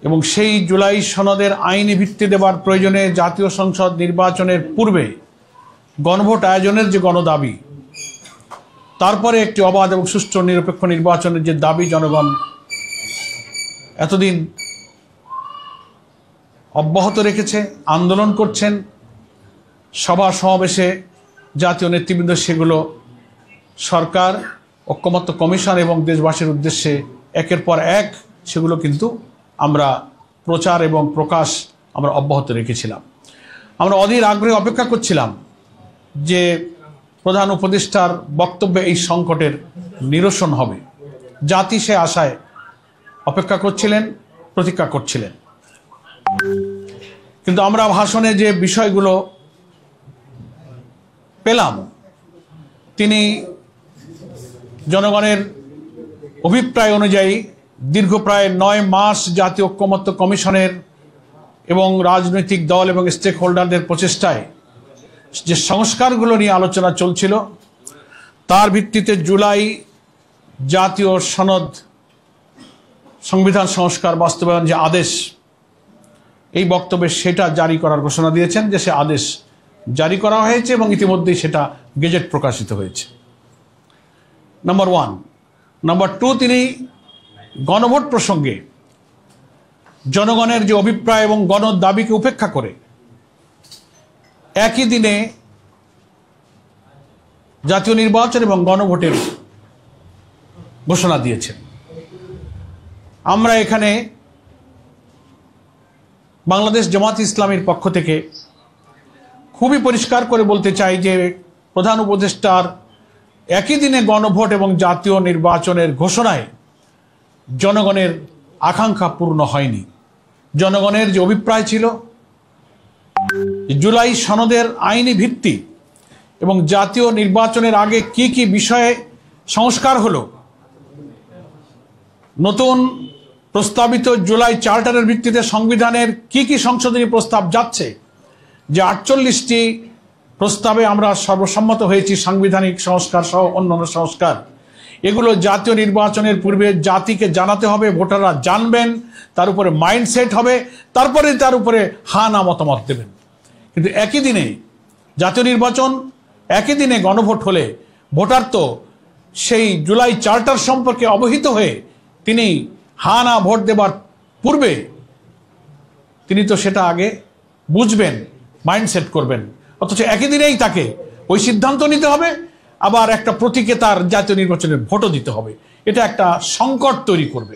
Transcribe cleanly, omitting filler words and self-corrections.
এবং সেই জুলাই সনদের আইনি ভিত্তি দেওয়ার প্রয়োজনে জাতীয় সংসদ নির্বাচনের পূর্বে গণভোট আয়োজনের যে গণদাবি, তারপরে একটি অবাধ এবং সুষ্ঠু নিরপেক্ষ নির্বাচনের যে দাবি জনগণ এতদিন অব্যাহত রেখেছে, আন্দোলন করছেন, সভা সমাবেশে জাতীয় নেতৃবৃন্দ সেগুলো সরকার, ঐকমত্য কমিশন এবং দেশবাসীর উদ্দেশ্যে একের পর এক সেগুলো কিন্তু আমরা প্রচার এবং প্রকাশ আমরা অব্যাহত রেখেছিলাম। আমরা অধীর আগ্রহে অপেক্ষা করছিলাম যে প্রধান উপদেষ্টার বক্তব্যে এই সংকটের নিরসন হবে। জাতি সে আশায় অপেক্ষা করছিলেন, প্রতীক্ষা করছিলেন। কিন্তু আমরা ভাষণে যে বিষয়গুলো পেলাম, তিনি জনগণের অভিপ্রায় অনুযায়ী দীর্ঘ প্রায় 9 মাস জাতীয় ঐকমত্য কমিশনের এবং রাজনৈতিক দল এবং স্টেক হোল্ডারদের প্রচেষ্টায় যে সংস্কারগুলো নিয়ে আলোচনা চলছিল, তার ভিত্তিতে জুলাই জাতীয় সনদ সংবিধান সংস্কার বাস্তবায়ন যে আদেশ, এই বক্তব্যে সেটা জারি করার ঘোষণা দিয়েছেন যে সে আদেশ জারি করা হয়েছে এবং ইতিমধ্যেই সেটা গেজেট প্রকাশিত হয়েছে। নাম্বার 1। নাম্বার 2, তিনি গণভোট প্রসঙ্গে জনগণের যে অভিপ্রায় এবং গণদাবিকে উপেক্ষা করে একই দিনে জাতীয় নির্বাচন এবং গণভোটের ঘোষণা দিয়েছেন। আমরা এখানে বাংলাদেশ জামাত ইসলামীর পক্ষ থেকে খুবই পরিষ্কার করে বলতে চাই যে প্রধান উপদেষ্টার একই দিনে গণভোট এবং জাতীয় নির্বাচনের ঘোষণায় জনগণের আকাঙ্ক্ষা পূর্ণ হয়নি। জনগণের যে অভিপ্রায় ছিল জুলাই সনদের আইনি ভিত্তি এবং জাতীয় নির্বাচনের আগে কি কি বিষয়ে সংস্কার হলো, নতুন প্রস্তাবিত জুলাই চার্টারের ভিত্তিতে সংবিধানের কি কি সংশোধনী প্রস্তাব যাচ্ছে, যে 48টি প্রস্তাবে আমরা সর্বসম্মত হয়েছি সাংবিধানিক সংস্কার সহ অন্যান্য সংস্কার, এগুলো জাতীয় নির্বাচনের পূর্বে জাতিকে জানাতে হবে, ভোটাররা জানবেন, তার উপরে মাইন্ডসেট হবে, তারপরে তার উপরে হা না মতামত দেবেন। কিন্তু একই দিনে জাতীয় নির্বাচন, একই দিনে গণভোট হলে ভোটার তো সেই জুলাই চার্টার সম্পর্কে অবহিত হয়ে তিনি হা না ভোট দেবার পূর্বে তিনি তো সেটা আগে বুঝবেন, মাইন্ডসেট করবেন। অথচ একই দিনেই তাকে ওই সিদ্ধান্ত নিতে হবে, আবার একটা প্রতীকে তার জাতীয় নির্বাচনের ভোটও দিতে হবে। এটা একটা সংকট তৈরি করবে।